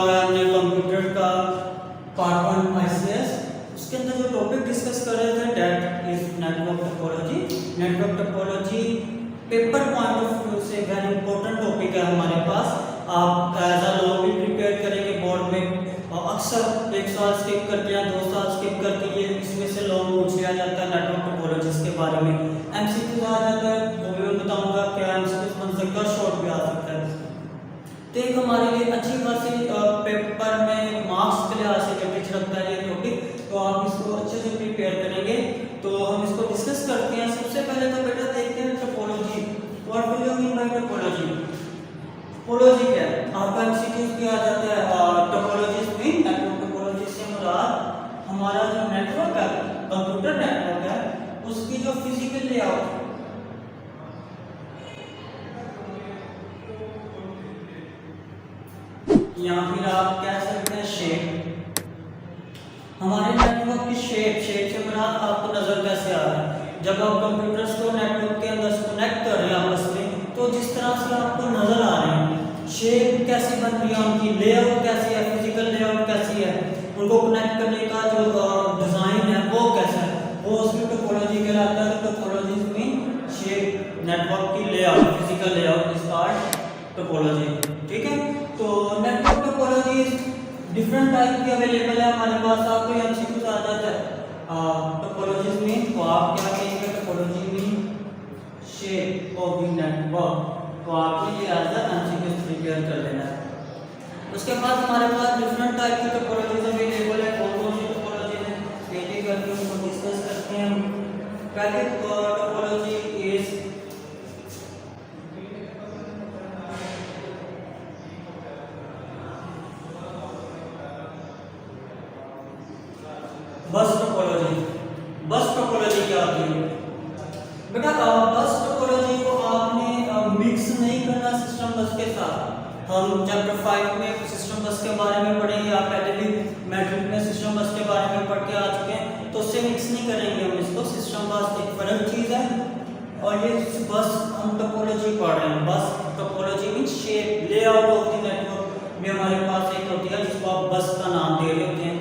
हुआ है हमने कंप्यूटर का पार्ट 1 ICS। उसके अंदर जो टॉपिक डिस्कस कर रहे थे that is network topology. Network topology paper point of view से वेरी इंपॉर्टेंट टॉपिक है हमारे पास। आप एज अ लॉ भी प्रिपेयर करेंगे बोर्ड में, अक्सर एक साल स्किप करके या 2 साल स्किप करके ये इसमें से लॉ पूछ लिया जाता है नेटवर्क टोपोलॉजीज के बारे में। MCQ आ जाता है, वो भी मैं बताऊंगा क्या MCQ बन सकता है, शॉर्ट भी आ सकता है। तो एक हमारे लिए अच्छी खासी पेपर में मार्क्स के लिहाज से वेटेज रखता है ये टॉपिक, तो आप इसको अच्छे से प्रिपेयर करेंगे। तो हम इसको डिस्कस करते हैं। सबसे पहले तो बेटा देखते हैं topology. What do you mean by topology? Topology क्या है? आपका MCQ भी आ जाता है। टोपोलॉजी मीन नेटवर्क टोपोलॉजी से मुराद हमारा जो नेटवर्क है, कंप्यूटर नेटवर्क है, उसकी जो फिजिकल लेआउट या फिर आप कह सकते हैं शेप, हमारे नेटवर्क की शेप से मुराद आपको नजर कैसे आ रहा है। जब आप कंप्यूटर्स को नेटवर्क के अंदर से कनेक्ट कर रहे हैं आपस में, तो जिस तरह से आपको नजर आ रहे हैं, शेप कैसी बन रही है, उनकी लेआउट कैसी है, फिजिकल लेआउट कैसी है, उनको कनेक्ट करने का जो डिजाइन है वो कैसा है, वो उसकी टोपोलॉजी कहलाता है। टोपोलॉजी मीन शेप, नेटवर्क की layout, physical layout is called topology. ठीक है, तो नेटवर्क टोपोलॉजी डिफरेंट टाइप की अवेलेबल है हमारे पास। आपको MCQ आ जाता है टोपोलॉजीज में, तो आप क्या कहेंगे? टोपोलॉजी में शेप ऑफ द नेटवर्क, तो आपके लिए आज तक MCQ प्रिपेयर कर लेना है। उसके बाद हमारे पास डिफरेंट टाइप की टोपोलॉजीज अवेलेबल है। कौन सी टोपोलॉजी है एक एक करके उसको डिस्कस करते हैं। पहली टोपोलॉजी इज बस टोपोलॉजी। बस टोपोलॉजी क्या होती है बेटा? बस टोपोलॉजी को आपने मिक्स नहीं करना सिस्टम बस के साथ। हम चैप्टर 5 में सिस्टम बस के बारे में पढ़ेंगे, आप पहले भी मैट्रिक में सिस्टम बस के बारे में पढ़ के आ चुके हैं, तो उससे मिक्स नहीं करेंगे हम इसको। सिस्टम बस एक फर्क चीज़ है और ये बस हम टोपोलॉजी पढ़ रहे हैं। बस topology mean shape, layout of the network में हमारे पास एक होती है जिसको आप बस का नाम दे रहे होते हैं।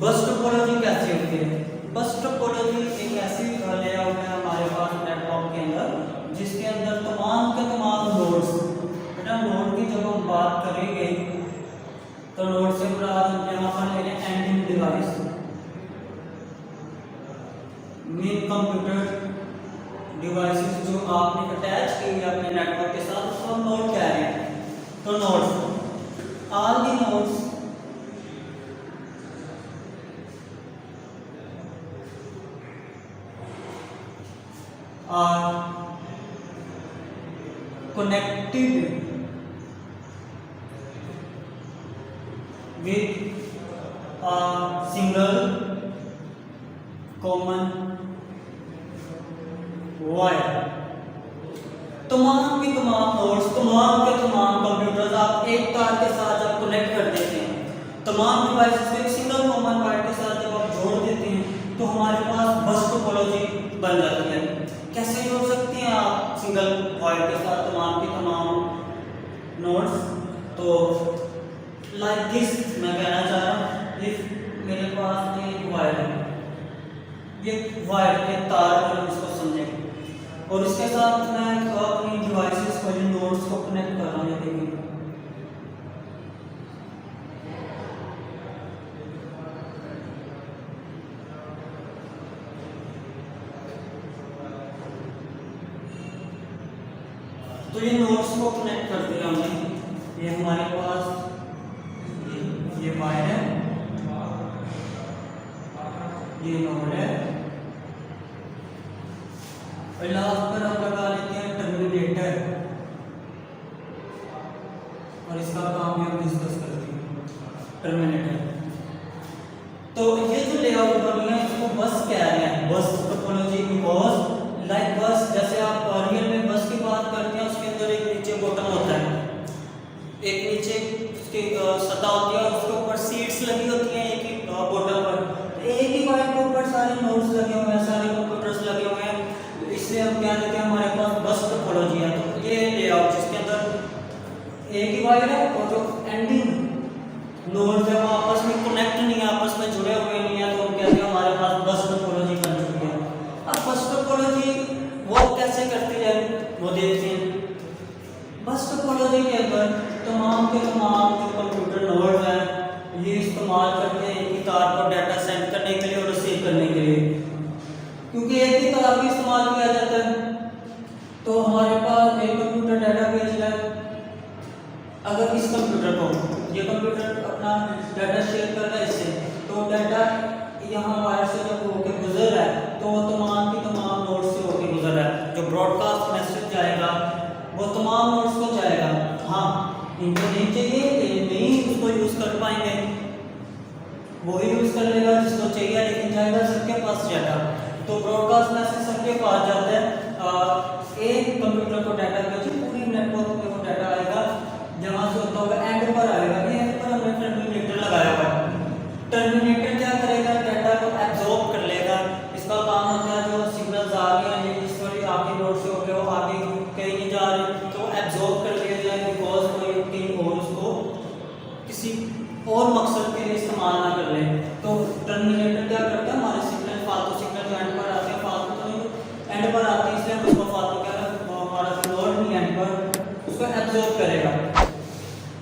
बस टोपोलॉजी कैसे होती है? बस टोपोलॉजी एक ऐसी लेआउट है हमारे पास नेटवर्क के अंदर जिसके अंदर तमाम के तमाम नोड्स, बेटा नोड की जब हम बात करेंगे तो नोड से मुराद यहाँ पर ले लें ending device, main computer devices जो आपने अटैच की है अपने नेटवर्क के साथ, उसको हम नोड कह रहे हैं। तो nodes, all the nodes are connected with a single common wire। तमाम के तमाम नोड्स, तमाम के तमाम कंप्यूटर्स आप एक तार के साथ जब कनेक्ट कर देते हैं, तमाम डिवाइसेस को एक सिंगल कॉमन वायर के साथ जब आप जोड़ देते हैं, तो हमारे पास बस टोपोलॉजी बन जाती है। कैसे जोड़ सकते हैं आप सिंगल वायर के साथ तमाम के तमाम नोड्स? तो लाइक दिस मैं कहना चाह रहा हूँ, इफ मेरे पास एक वायर है, ये वायर के तार पर इसको समझेंगे, और इसके साथ मैं अपनी डिवाइसेस को, नोड्स को कनेक्ट कर रहा हूँ। देखिए तो ये नोड्स को कनेक्ट कर दिया हमने। ये हमारे पास ये वायर है, ये नोड है, और लास्ट पर हम लगा लेते हैं टर्मिनेटर, और इसका काम भी हम डिस्कस करते हैं टर्मिनेटर। तो ये जो लेआउट बनी है इसको बस कह रहे हैं, बस टोपोलॉजी। बिकॉज लाइक बस, जैसे आप रियल में बस की बात करते हैं, उसके अंदर एक नीचे बॉटम होता है, एक नीचे उसकी सतह होती है, उसके ऊपर सीट्स लगी होती हैं एक ही बॉटम पर। एक ही वायर के ऊपर सारे नोड्स लगे हुए हैं, सारे कंप्यूटर्स लगे हुए हैं, इसलिए हम क्या कहते हैं हमारे पास बस टोपोलॉजी है। तो ये लेआउट जिसके अंदर एक ही वायर है और जो एंडिंग नोड्स है वो आपस में कनेक्ट नहीं है, आपस में जुड़े हुए नहीं है, तो हम कहते हैं हमारे पास बस टोपोलॉजी बन चुकी है। अब बस टोपोलॉजी वो कैसे करती है वो देखते हैं। बस टोपोलॉजी के अंदर तमाम के तमाम जो कंप्यूटर नोड्स हैं ये इस्तेमाल करते हैं एक ही तार पर डाटा सेंड करने के लिए और रिसीव करने के लिए, क्योंकि एक ही तार भी इस्तेमाल किया जाता है। तो हमारे पास एक कंप्यूटर डाटा भेज रहा है, अगर इस कंप्यूटर को ये कंप्यूटर अपना डाटा शेयर कर रहा है इससे, तो डाटा यहाँ वायर से जब होके गुजर रहा है तो वो तमाम की तमाम नोड्स से होके गुजर रहा है। जो ब्रॉडकास्ट मैसेज जाएगा वो तमाम नोड्स को जाएगा। हाँ, इनको नहीं चाहिए, ये नहीं उसको यूज़ कर पाएंगे, वही यूज़ कर लेगा जिसको चाहिए, लेकिन जाएगा सबके पास डाटा। तो ब्रॉडकास्ट मैसेज सबके पास जाता है। एक कंप्यूटर को डाटा भेजे, पूरी नेटवर्क में वो डाटा आएगा, जहाँ से होता होगा एंड पर आएगा। एंड पर हमने टर्मिनेटर लगाया हुआ है। टर्मिनेटर क्या करेगा, डाटा को एब्जॉर्ब कर लेगा। इसका काम होता है जो सिग्नल्स आ रहे हैं ये इस पर आपके नोड से होकर वो आगे कहीं नहीं जा रहे, तो एब्जॉर्ब कर लिया जाए, बिकॉज कोई कहीं और उसको किसी और मकसद के लिए इस्तेमाल ना कर ले। तो टर्मिनेटर क्या करता है, हमारे सिग्नल फालतू सिग्नल जो एंड पर आते हैं, फालतू तो एंड पर आते हैं, इसलिए हम उसको फालतू क्या हमारा नोड नहीं एंड पर उसको एब्जॉर्ब करेगा।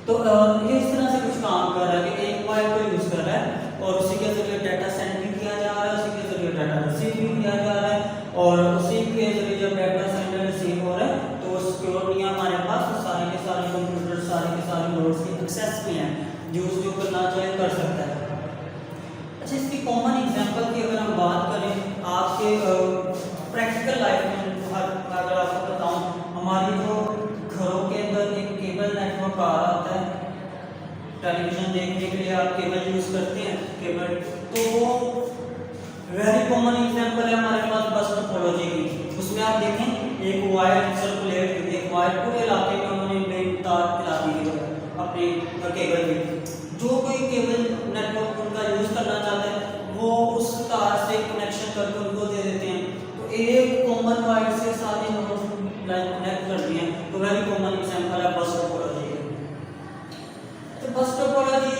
तो ये इस तरह से कुछ काम कर रहा है कि एक वायर को यूज़ कर रहा है और उसी के जरिए डाटा सेंड भी किया जा रहा है, उसी के जरिए डाटा रिसीव भी किया जा रहा है, और उसी के जरिए जब डाटा सेंड रिसीव हो रहा है तो वो सिक्योर नहीं है हमारे पास, तो सारे के सारे कंप्यूटर सारे के सारे नोड्स की एक्सेस भी हैं, यूज़ जो करना चाहे कर सकता है। अच्छा, इसकी कॉमन एग्जांपल की अगर हम बात करें आपके प्रैक्टिकल लाइफ में, अगर आपको बताऊं, हमारी जो घरों के अंदर एक केबल नेटवर्क आ रहा होता है, टेलीविज़न देखने के लिए आप केबल यूज़ करते हैं केबल, तो वो वेरी कॉमन एग्जांपल है हमारे पास बस टोपोलॉजी की। उसमें आप देखें एक वायर सर्कुलेट, एक वायर पूरे इलाके में उन्होंने तार फैला दी है अपने केबल में। जो कोई केबल नेटवर्क उनका यूज़ करना चाहता है वो उस तार से कनेक्शन करके उनको दे देते हैं, तो एक कॉमन वायर से सारे नोड्स कनेक्ट करती हैं। तो वेरी कॉमन एग्जांपल है बस टोपोलॉजी। तो बस टोपोलॉजी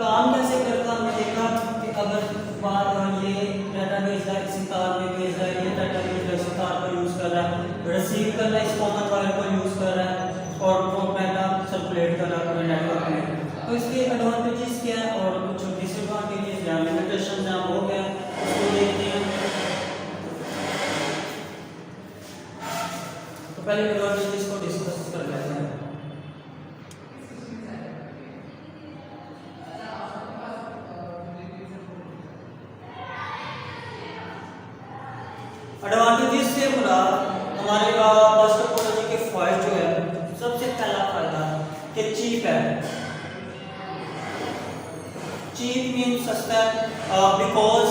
काम कैसे करता है, हमने देखा कि अगर बात ये डाटा भेज रहा है किसी तार में भेज रहा है, ये डाटा भेज रहा है इसी तार पर यूज़ कर रहा है, रिसीव कर रहा है इस कॉमन वायर को यूज़ कर रहा है, और वो डाटा सर्कुलेट कर रहा है पूरे नेटवर्क में। तो इसके एडवांटेजेस क्या है और कुछ डिसएडवांटेजेस या लिमिटेशन हैं वो क्या है उसको देखते हैं। तो पहले एडवांटेजेस को डिस्कस कर लेते हैं। एडवांटेजेस से मुराद हमारे बस टोपोलॉजी के फायदे जो है, सबसे पहला फायदा कि चीप है। चीप मीन सस्ता है, बिकॉज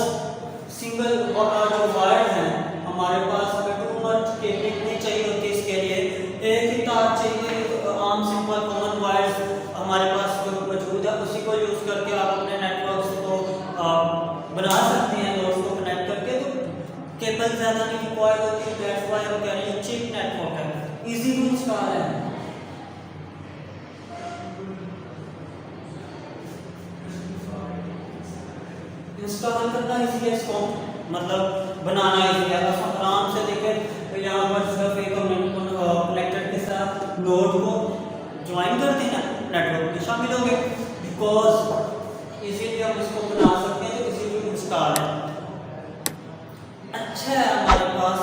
सिंगल जो वायर है हमारे पास हमें टू मच केबलिंग नहीं चाहिए होती, इसके लिए एक ही तार चाहिए। आम सिंपल कॉमन वायर्स हमारे पास जो मौजूद है उसी को यूज़ करके आप अपने नेटवर्क को बना सकते हैं, नोड्स को कनेक्ट करके। तो केबल ज़्यादा नहीं रिक्वायर्ड होती, दैट्स व्हाई हम कह रहे हैं चीप नेटवर्क है, इजी टू इंस्टॉल है। इंस्टॉल करना इजी है, इसको मतलब बनाना इजी है। आप आराम से देखें तो यहाँ पर सिर्फ एक कनेक्टर के साथ नोड को ज्वाइन कर देना, नेटवर्क में शामिल हो गए, बिकॉज इजीली हम इसको बना सकते हैं, तो इजीली इंस्टॉल है। अच्छा है हमारे पास,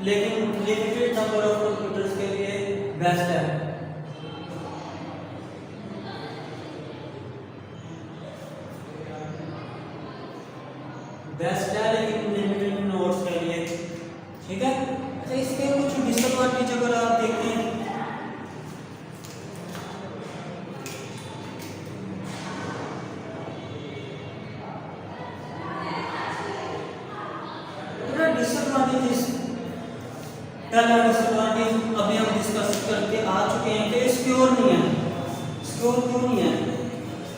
लेकिन लिमिटेड नंबर ऑफ कंप्यूटर्स के लिए बेस्ट है। बेस्ट है लेकिन लिमिटेड नोड्स के लिए, ठीक है। अच्छा, इसके कुछ डिसएडवांटेज अगर आप देखते हैं, डिसएडवांटेजेस, पहला डिसएडवांटेज अभी हम डिस्कस करके आ चुके हैं कि सिक्योर नहीं है। सिक्योर क्यों नहीं है?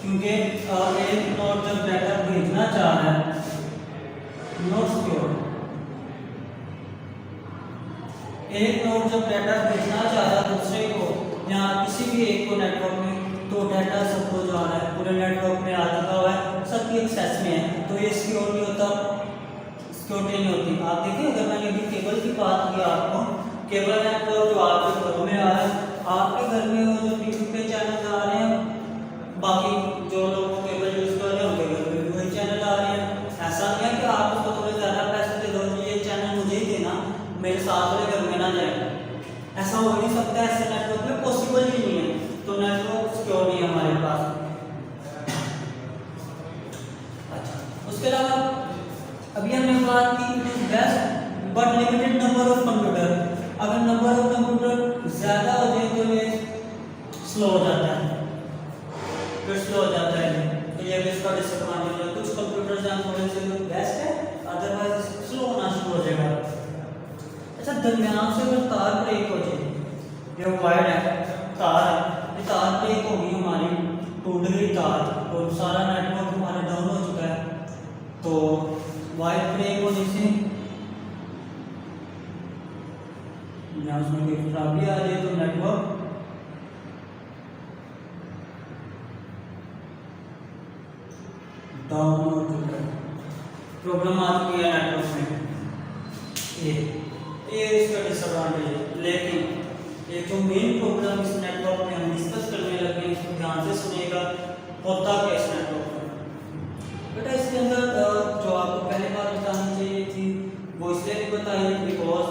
क्योंकि एक नोड जब डाटा भेजना चाह रहा है, नॉट सिक्योर। एक नोड जब डाटा भेजना चाह रहा है दूसरे को या किसी भी एक को नेटवर्क में, तो डाटा सबको जा रहा है, पूरे कंप्यूटर नेटवर्क में आ चुका हुआ है, सबकी एक्सेस में है, तो ये सिक्योर नहीं होता, सिक्योरिटी नहीं होती। आप देखिए अगर मैंने अभी केबल की बात की आपको, केबल नेटवर्क जो आपके घरों में आ रहा है, आपके घर में वो जो टीवी पे चैनल आ रहे हैं, बाकी जो लोग केबल यूज कर रहे हैं उनके घर में भी वही चैनल आ रहे हैं। ऐसा नहीं है कि आप उसको थोड़े ज़्यादा पैसे दे दो, ये चैनल मुझे ही देना, मेरे साथ वाले घर में ना जाए, ऐसा हो नहीं सकता, ऐसे नेटवर्क में पॉसिबल ही नहीं है, तो नेटवर्क सिक्योर नहीं है हमारे पास। अच्छा, उसके अलावा अभी हमने बात की best but limited number of computer. अगर नंबर ऑफ कंप्यूटर ज़्यादा हो जाए तो ये स्लो हो जाता है, फिर स्लो हो जाता है, तो ये भी इसका डिसएडवांटेज है। कुछ कंप्यूटर जहाँ थोड़े से बेस्ट है, अदरवाइज स्लो होना शुरू हो जाएगा। अच्छा, दरमियान से अगर तार ब्रेक हो जाए, ये वायर है, तार है, ये तार ब्रेक होगी हमारी, टूट गई तार, तो सारा नेटवर्क हमारा डाउन हो चुका है। तो वायर ब्रेक होने से या उसमें कोई खराबी आ जाए तो नेटवर्क डाउन हो चुका है, प्रॉब्लम आ चुकी है नेटवर्क में। ये इसका डिसएडवांटेज है। लेकिन एक जो मेन प्रॉब्लम इस नेटवर्क में हम डिस्कस करने लगे, इसको ध्यान से सुनिएगा, होता क्या इस नेटवर्क में। बेटा इसके अंदर जो आपको पहले बात बतानी चाहिए थी वो इसलिए नहीं बताई बिकॉज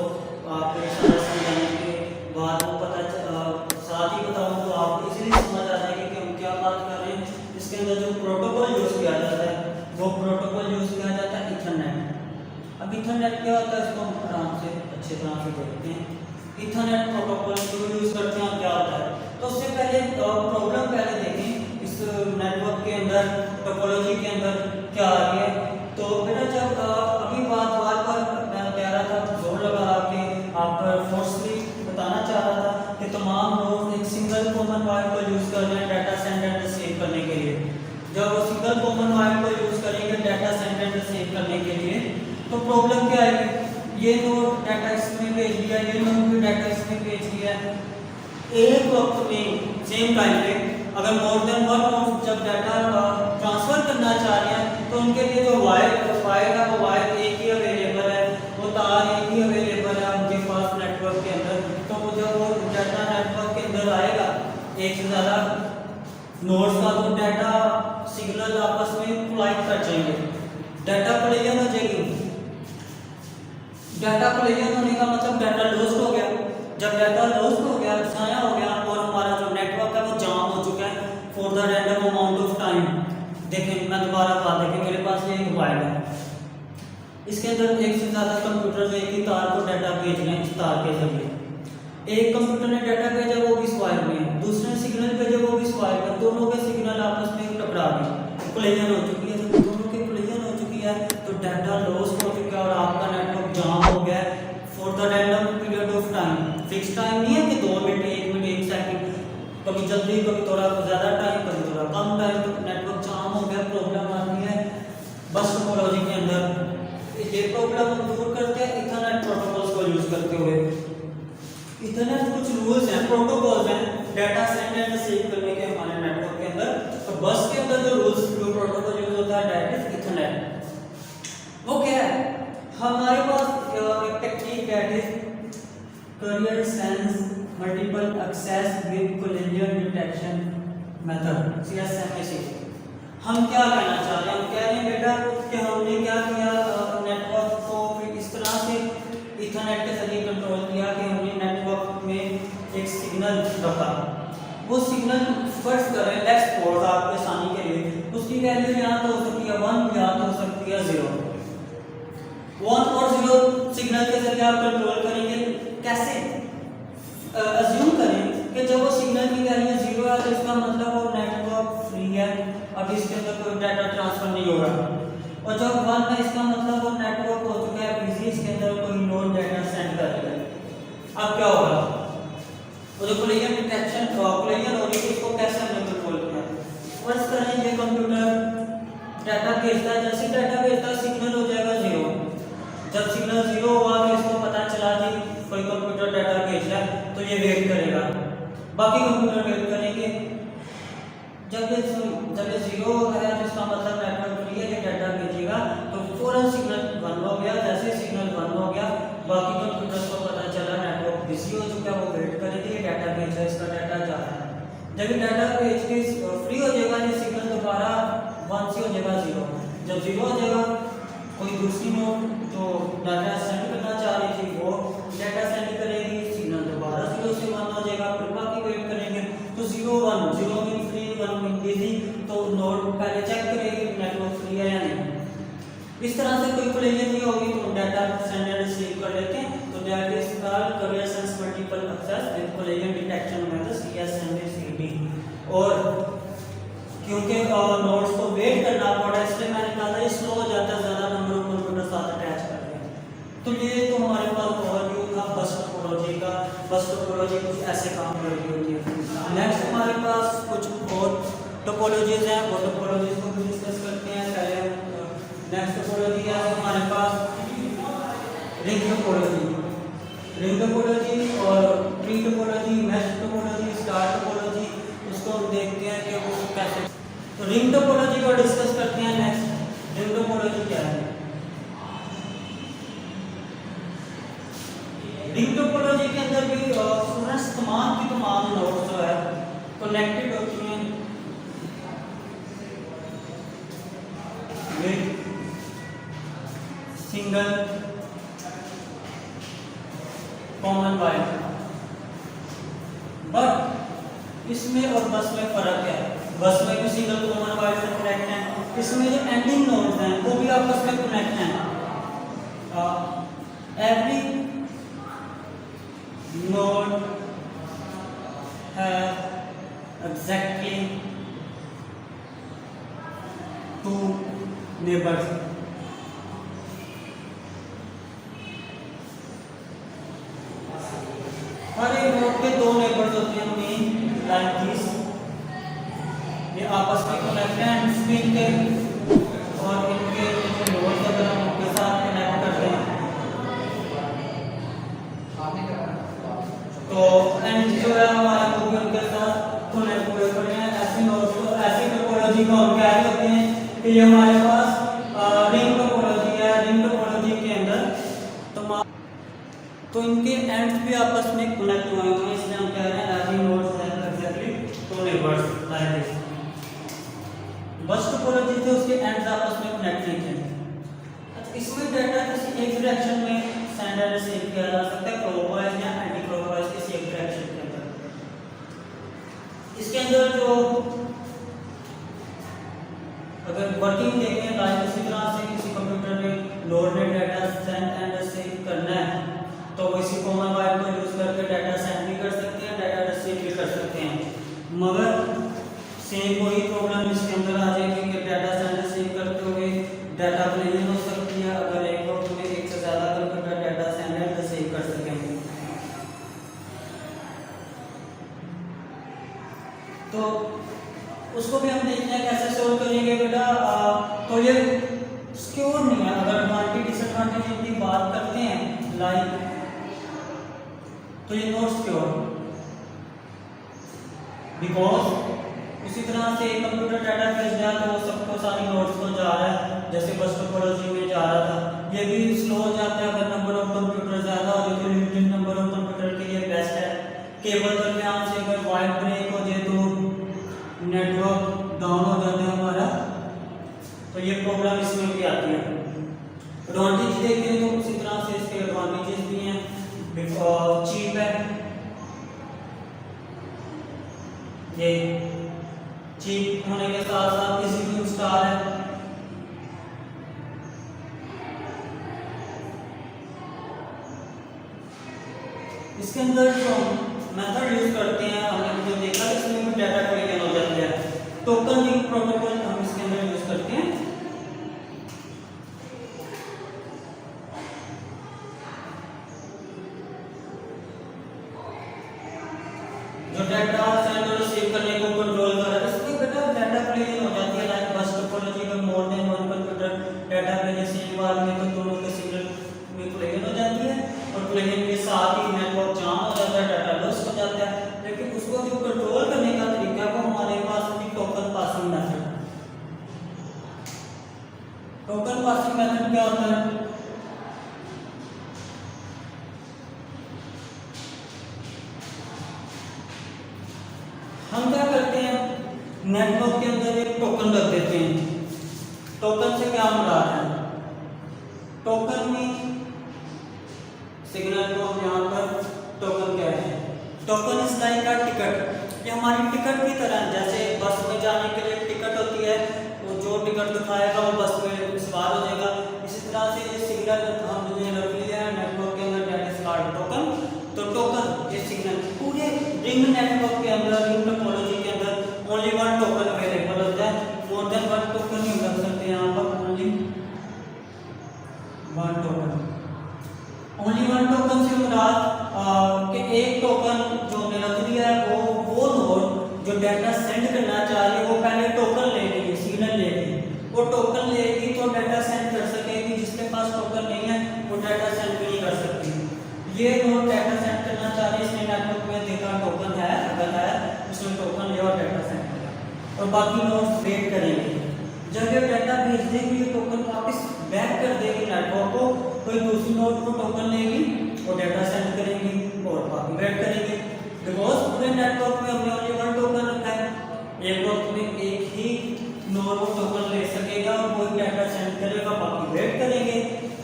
आपको समझाने के बाद वो साथ ही बताऊँ तो आपको इसलिए समझ आ जाएगी कि हम क्या बात कर रहे हैं। इसके अंदर जो प्रोटोकॉल यूज़ किया जाता है वो प्रोटोकॉल यूज़ किया जाता है इथरनेट। अब इथरनेट क्या होता है इसको हम आराम से अच्छी तरह से देखते हैं। इथरनेट प्रोटोकॉल जो यूज़ करते हैं क्या होता है, तो उससे पहले प्रॉब्लम पहले देखें इस नेटवर्क के अंदर, टोपोलॉजी के अंदर क्या आ रही है। तो बेटा जब अभी बार बार मैं कह रहा था, जोर लगा के आप फोर्सली बताना चाह रहा था कि तमाम लोग एक सिंगल कॉमन वायर को यूज़ कर रहे हैं डाटा सेंड एंड रिसीव करने के लिए। जब वो सिंगल कॉमन वायर को यूज़ करेंगे डाटा सेंड एंड रिसीव करने के लिए, तो प्रॉब्लम क्या आएगी, ये नोड डाटा इसमें भेज दिया, ये नोड भी डाटा इसमें भेज दिया, एक वक्त में सेम टाइम पे अगर मोर देन वन नोड जब डाटा ट्रांसफर करना चाह रहे हैं तो उनके लिए जो वायर है वो वायर एक ही अवेलेबल है, वो तार एक ही अवेलेबल है उनके पास नेटवर्क के अंदर। तो जब वो डाटा नेटवर्क के अंदर आएगा एक से ज़्यादा नोड्स का, तो डाटा सिग्नल आपस में कोलाइड कर जाएंगे, डाटा कोलिजन हो जाएगी। डाटा कोलिजन होने का मतलब डाटा लॉस्ट हो गया। जब डाटा लॉस्ट हो गया, ज़ाया हो गया और हमारा जो नेटवर्क है वो जाम हो चुका है for the random amount of time. देखें मैं दोबारा बात देखें, मेरे पास ये एक वायर है, इसके अंदर एक से ज़्यादा कंप्यूटर एक ही तार को डाटा भेज रहे हैं इस तार के जरिए। एक कंप्यूटर ने डाटा भेजा वो भी इस वायर में है, दूसरे ने सिग्नल भेजा वो भी इस वायर में, दोनों के सिग्नल आपस में टकरा गए, कोलिजन हो चुकी है। जब दोनों के कोलिजन हो चुकी है तो डाटा लॉस्ट हो चुका है और आपका नेटवर्क जाम हो गया है for the random period of time. Fix time नहीं है कि 2 मिनट 1 मिनट 1 सेकंड, कभी जल्दी कभी थोड़ा ज़्यादा टाइम कभी थोड़ा कम टाइम, तो नेटवर्क जाम हो गया, प्रॉब्लम आती है बस टोपोलॉजी के अंदर। ये प्रॉब्लम हम दूर करते हैं इथरनेट प्रोटोकॉल्स को यूज़ करते हुए। इथरनेट कुछ रूल्स हैं, प्रोटोकॉल्स हैं डाटा सेंड एंड रिसीव करने के हमारे नेटवर्क के अंदर। तो बस के अंदर जो रूल्स जो प्रोटोकॉल यूज होता है दैट इज इथरनेट। वो क्या है, हमारे पास एक technique that is carrier sense multiple access with collision detection method, CSMAC। हम क्या कहना चाह रहे हैं, हम कह रहे हैं बेटा कि हमने क्या किया, नेटवर्क को इस तरह से इथरनेट के जरिए कंट्रोल किया कि हमने नेटवर्क में एक सिग्नल रखा। वो सिग्नल फर्स्ट करें लेट्स सपोज आपके आसानी के लिए उसकी वैल्यू यहाँ तो हो सकती है 1, यहाँ तो हो सकती है 0। 1 और 0 सिग्नल के जरिए आप कंट्रोल करेंगे। कैसे? अज्यूम करें कि जब वो सिग्नल की वैल्यू 0 है तो इसका मतलब वो नेटवर्क फ्री है, अब इसके अंदर कोई डाटा ट्रांसफर नहीं हो रहा। और जब 1 है इसका मतलब वो नेटवर्क हो चुका है बिजी, इसके अंदर कोई लोड डाटा सेंड कर रहा है। अब क्या होगा, वो जो कोलिजन डिटेक्शन कोलिजन हो रही है उसको कैसे हमने कंट्रोल किया। फर्स्ट करें ये कंप्यूटर डाटा भेजता है, जैसे डाटा भेजता है सिग्नल हो जाएगा 0। जब सिग्नल 0 हुआ तो इसको पता चला कि कोई कंप्यूटर डाटा भेज रहा है तो ये वेट करेगा, बाकी कंप्यूटर वेट करेंगे। जब चलिए 0 है जिसका मतलब नेटवर्क फ्री है, ये डाटा भेजेगा तो फौरन सिग्नल बंद हो गया। जैसे सिग्नल बंद हो गया बाकी कंप्यूटर्स को पता चला नेटवर्क बिजी हो चुका है, वो वेट करेगी, ये डाटा भेजा, इसका डाटा जा रहा है। जब ये डाटा भेज के फ्री हो जाएगा ये सिग्नल दोबारा 1 से हो जाएगा 0। जब 0 हो जाएगा कोई दूसरी नोड जो डाटा सेंड करना चाह रही थी वो डाटा सेंड करेगी, सिग्नल दोबारा 0 से 1 हो जाएगा, फिर बाकी वेट करेंगे। तो 0 1, 0 मीन फ्री, 1 मीन बिजी, तो नोड पहले चेक करेगी नेटवर्क फ्री है या नहीं। इस तरह से कोई कोलिजन नहीं होगी तो डाटा सेंड एंड रिसीव कर लेते हैं। तो that is called collision multiple access with collision detection method CSMACD। और क्योंकि नोड्स को वेट करना पड़ा इसलिए मैंने कहा था स्लो हो जाता है, ज़्यादा नंबर ऑफ कंप्यूटर साथ अटैच करते हैं। तो ये तो हमारे पास ओवरव्यू था बस टोपोलॉजी का। बस टोपोलॉजी कुछ ऐसे काम कर रही होती है। नेक्स्ट हमारे पास कुछ और टोपोलॉजीज हैं, वो टोपोलॉजीज को भी डिस्कस करते हैं। पहले नेक्स्ट टोपोलॉजी है हमारे पास रिंग टोपोलॉजी। रिंग टोपोलॉजी और tree topology, mesh topology, star topology, उसको हम देखते हैं कि वो कैसे। तो रिंग टोपोलॉजी को डिस्कस करते हैं नेक्स्ट। रिंग टोपोलॉजी क्या है? रिंग टोपोलॉजी के अंदर भी स्टूडेंट्स तमाम की तमाम नोड्स जो है कनेक्टेड होती हैं with single common wire. But इसमें और बस में फर्क है। बस में भी सिंगल कॉमन वायर से कनेक्ट है, इसमें जो एंडिंग नोड्स हैं वो भी आपस में कनेक्ट हैं। Every node have exactly 2 neighbors। हर एक नोड के 2 नेबर्स होते हैं मेन लाइक दिस, ये आपस में कनेक्ट हैं स्क्रीन के, और इनके जो नोड्स अगर हम उनके साथ कनेक्ट करते हैं तो एंड जो है हमारा वो भी उनके साथ कनेक्ट हुए हैं। ऐसे नोड्स को, ऐसी टोपोलॉजी को हम क्या कहते हैं कि ये हमारे पास रिंग टोपोलॉजी है। रिंग टोपोलॉजी के अंदर तो इनके एंड्स भी आपस में कनेक्ट हुए हैं, इसलिए हम कह रहे हैं every nodes have exactly 2 neighbours like this. बस टोपोलॉजी से उसके एंड्स आपस में कनेक्ट नहीं थे। अच्छा, इसमें डाटा किसी एक डायरेक्शन में सेंड एंड रिसीव किया जा सकता है, क्लॉकवाइज या एंटी क्लॉकवाइज किसी एक डायरेक्शन के अंदर। इसके अंदर जो अगर वर्किंग देखें लाइक इसी तरह से किसी कंप्यूटर में लोड में डाटा सेंड एंड रिसीव करना है तो वो इसी कॉमन वायर को यूज करके डाटा सेंड भी कर सकते हैं, डाटा रिसीव भी कर सकते हैं। मगर सेम वही प्रॉब्लम इसके अंदर आ जाएगी कि डाटा सेंड रिसीव करते हुए डाटा प्लेन हो सकती है अगर एक वक्त में एक से ज़्यादा computer data send and receive कर सकेंगे। तो उसको भी हम देखते हैं कैसे सोल्व करेंगे बेटा। तो ये सिक्योर नहीं है। अगर एडवांटेज डिसएडवांटेज की बात करते हैं लाइक तो ये नॉट सिक्योर बिकॉज उसी तरह से कंप्यूटर डाटा भेज रहा है तो सबको सारी नोट्स को जा रहा है, जैसे बस टोपोलॉजी में जा रहा था। ये भी स्लो हो जाता है अगर नंबर ऑफ कंप्यूटर ज़्यादा हो जाए तो लिमिटेड नंबर ऑफ कंप्यूटर के लिए बेस्ट है। केबल दरमियान से अगर वायर ब्रेक हो जाए तो नेटवर्क डाउन हो जाता है हमारा, तो ये प्रॉब्लम इसमें भी आती है। एडवांटेज देखें तो उसी तरह से इसके एडवांटेजेस भी हैं। चीप है, ये चीप होने के साथ साथ इजी टू इंस्टॉल है। इसके अंदर जो मेथड यूज करते हैं हमने जो देखा इसमें भी डाटा कलेक्शन हो जाती है। टोकन रिंग प्रोटोकॉल हम इसके अंदर यूज करते हैं। जो डाटा सेंड और रिसीव करने को कंट्रोल कर रहा है इसमें बेटा डाटा कलेक्शन हो जाती है। लाइक बस टोपोलॉजी में more than one computer data भेजे सेम बार में तो दोनों के सिग्नल में कलेक्शन हो जाती है और कलेक्शन के साथ ही नेटवर्क जाम हो जाता है, डाटा लॉस हो जाता है। लेकिन उसको जो कंट्रोल करने का तरीका है वो हमारे पास भी token passing method token passing method क्या होता है? हम क्या करते हैं, नेटवर्क के अंदर एक टोकन रख देते हैं। टोकन से क्या मुराद है? टोकन में सिग्नल को हम यहाँ पर टोकन कहते हैं। Token is like a ticket, ये हमारी टिकट की तरह है। जैसे बस में जाने के लिए टिकट होती है, तो जो टिकट दिखाएगा वो बस में सवार हो जाएगा। इसी तरह से ये सिग्नल हमने रख लिया है नेटवर्क के अंदर, दैट इज कॉल्ड टोकन। तो टोकन ये सिग्नल पूरे रिंग नेटवर्क के अंदर, रिंग टोपोलॉजी के अंदर ओनली वन टोकन अवेलेबल होता है। मोर देन वन टोकन नहीं रख सकते यहाँ पर, only one token. Only one token से मुराद कि एक टोकन जो हमने रख दिया है वो नोड जो डाटा सेंड करना चाह रही है वो पहले टोकन लेगी, सिग्नल लेगी। वो टोकन लेगी तो डाटा सेंड कर सकेगी। जिसके पास टोकन नहीं है वो डाटा सेंड भी नहीं कर सकती। ये नोड डाटा सेंड करना चाह रही है, इसने नेटवर्क में देखा टोकन है, अगर है उसने टोकन लिया और डाटा सेंड किया, और बाकी नोड्स वेट करेंगे। जब ये डाटा भेज देगी ये टोकन वापस बैक कर देगी नेटवर्क को, कोई दूसरी नोड को टोकन लेगी और डाटा सेंड करेंगी और बाकी वेट करेंगे। बिकॉज पूरे नेटवर्क में हमने ओनली वन टोकन रखा है, एक वक्त में एक ही नोड को टोकन ले सकेगा और कोई डाटा सेंड करेगा, बाकी वेट करेंगे,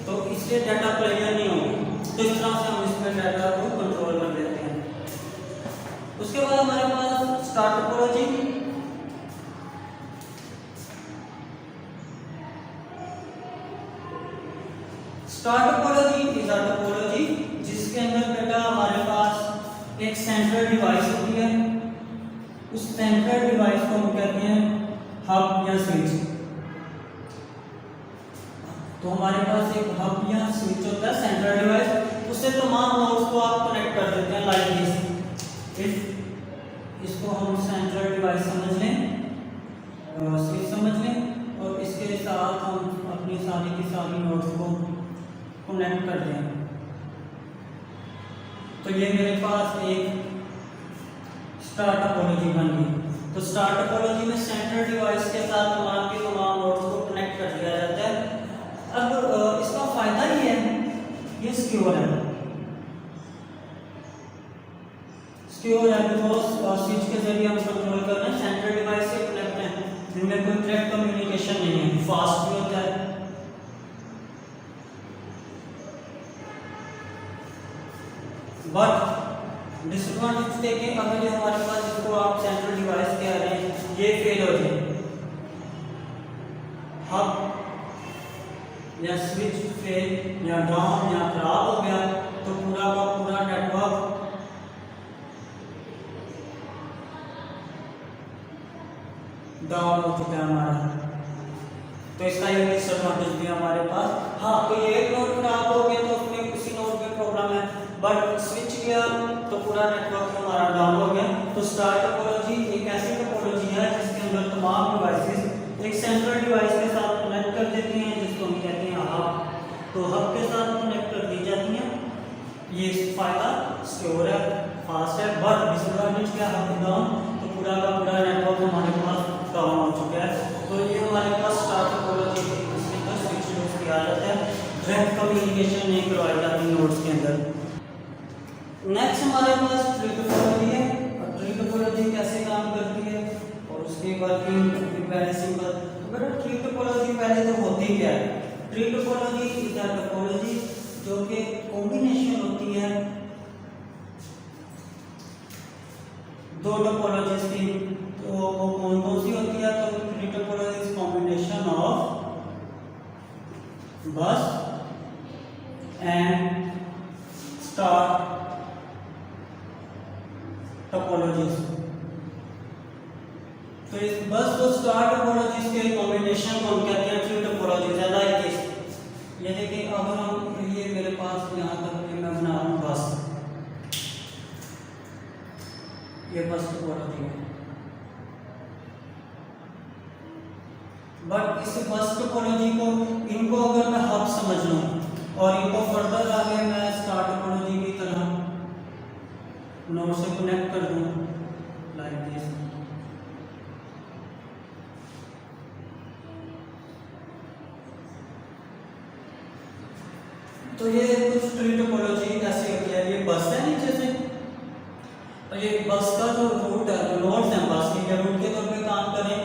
तो इसलिए डाटा क्लियर नहीं होगी। तो इस तरह से हम इसमें डाटा को कंट्रोल कर लेते हैं। उसके बाद हमारे पास star topology. Star topology is a topology जिसके अंदर बेटा हमारे पास एक सेंट्रल डिवाइस होती है। उस सेंट्रल डिवाइस को हम कहते हैं हब या स्विच। तो हमारे पास एक हब या स्विच होता है, सेंट्रल डिवाइस, उससे तमाम नोड्स को आप कनेक्ट कर देते हैं लाइक दिस। इसको हम सेंट्रल डिवाइस समझ लें, स्विच समझ लें, और इसके साथ हम अपनी सारी की सारी नोड्स को कनेक्ट कर दें। तो ये मेरे पास एक स्टार टोपोलॉजी बन गई। तो स्टार टोपोलॉजी में सेंट्रल डिवाइस के साथ तमाम के तमाम नोड्स को कनेक्ट कर दिया जाता है। अब इसका फायदा ये है, ये सिक्योर है। सिक्योर है बिकॉज स्विच के जरिए हम कंट्रोल कर रहे हैं, सेंट्रल डिवाइस से कनेक्ट है, जिनमें कोई डायरेक्ट कम्युनिकेशन नहीं है, फास्ट भी होता है। बट डिसएडवांटेज देखें, अगर ये हमारे पास इसको आप सेंट्रल डिवाइस कह रहे हैं, ये फेल हो जाए, हब या स्विच फेल या डाउन या खराब हो गया, तो पूरा का पूरा नेटवर्क डाउन हो चुका है हमारा। तो इसका ये डिसएडवांटेज भी हमारे पास। हाँ, तो ये एक नोड खराब हो गया तो उसमें उसी नोड पे प्रॉब्लम है, बट स्विच गया तो पूरा नेटवर्क हमारा डाउन हो गया। तो स्टार टोपोलॉजी एक ऐसी टोपोलॉजी है जिसके अंदर तमाम डिवाइसेस एक सेंट्रल डिवाइस के साथ कनेक्ट कर देती हैं, जिसको हम कहते हैं हब। तो हब के साथ कनेक्ट कर दी जाती हैं। ये फायदा सिक्योर है, फास्ट है, बट डिसएडवांटेज क्या है, डाउन, तो पूरा का पूरा नेटवर्क हमारे पास डाउन हो चुका है। तो ये हमारे पास स्टार टोपोलॉजी इसके अंदर स्विच यूज किया जाता है, डायरेक्ट कम्युनिकेशन नहीं करवाई जाती नोड्स के अंदर। नेक्स्ट हमारे पास ट्री टोपोलॉजी है। और ट्री टोपोलॉजी कैसे काम करती है और उसकी वर्किंग पहले सिंपल। बेटा ट्री टोपोलॉजी पहले तो होती क्या है? Tree topology is a topology जो कि कॉम्बिनेशन होती है दो टोपोलॉजीज की। तो वो कौन कौन सी होती है? तो tree topology is combination of बस एंड स्टार टोपोलॉजीज। तो इस बस और स्टार टोपोलॉजीज के कॉम्बिनेशन को हम कहते हैं ट्री टोपोलॉजीज है, लाइक दिस। ये देखिए, अगर हम ये मेरे पास यहाँ तक मैं बना रहा हूँ बस, ये बस टोपोलॉजी है। बट इस बस टोपोलॉजी को, इनको अगर मैं हब समझ लूँ और इनको फर्दर आगे मैं स्टार टोपोलॉजी की तरह नोड से कनेक्ट कर दूं लाइक दिस, तो ये कुछ ट्री टोपोलॉजी ऐसी होती है। ये बस है नीचे से, और ये बस का जो रूट है, जो नोड्स हैं बस के, ये रूट के तौर पे काम करें,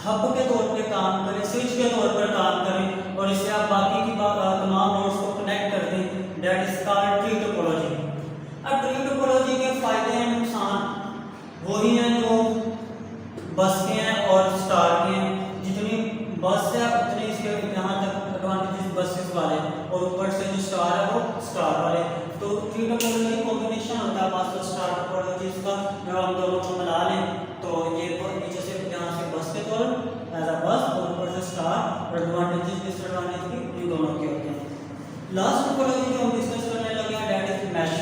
हब के तौर पे काम करें, स्विच के तौर पर काम करें, और इससे आप बाकी की तमाम नोड्स को कनेक्ट कर दें। That is called tree topology. अब ट्री टोपोलॉजी के फायदे हैं, नुकसान वही हैं जो बस के हैं और स्टार के हैं। जितनी बस है उतने इसके यहाँ तक एडवांटेजेस बसेस वाले, और ऊपर से जो स्टार है वो स्टार वाले। तो ट्री टोपोलॉजी कॉम्बिनेशन होता है बस और स्टार टोपोलॉजी का। जब हम दोनों को मिला लें तो ये नीचे से यहाँ से बस के तौर एज अ बस, और ऊपर से स्टार, और एडवांटेजेस डिसएडवांटेज भी इन दोनों के होते हैं। लास्ट टोपोलॉजी जो हम डिस्कस करने लगे हैं that is mesh.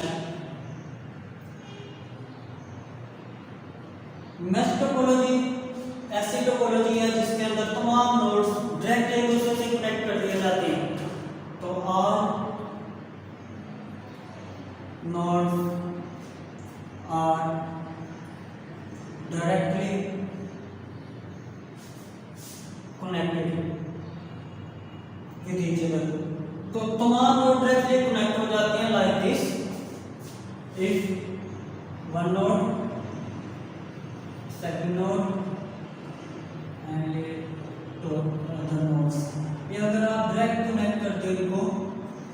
Mesh topology ऐसी टोपोलॉजी है जिसके अंदर तमाम नोड्स डायरेक्ट एक दूसरे से कनेक्ट कर दिए जाते हैं। तो all nodes are directly connected with each other. तो तमाम नोड डायरेक्टली कनेक्ट हो जाते हैं like this. If one node, second node and two other nodes, ये अगर आप डायरेक्ट कनेक्ट करते हो इनको,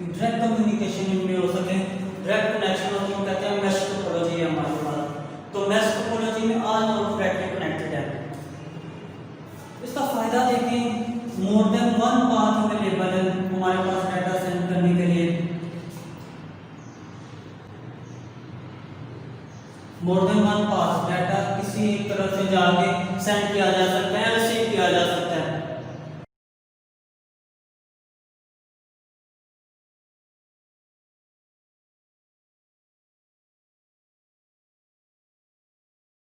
डायरेक्ट कम्युनिकेशन इनमें हो सके, डायरेक्ट कनेक्शन हो, तो कहते हैं मैश टोपोलॉजी है हमारे पास। तो मैश टोपोलॉजी में ऑल नोड्स डायरेक्टली कनेक्टेड है। इसका फायदा देखें, more than one path available है हमारे पास डाटा सेंड करने के लिए। More than one path, data किसी एक तरफ से जाके सेंड किया जा सकता है, रिसीव किया जा सकता है।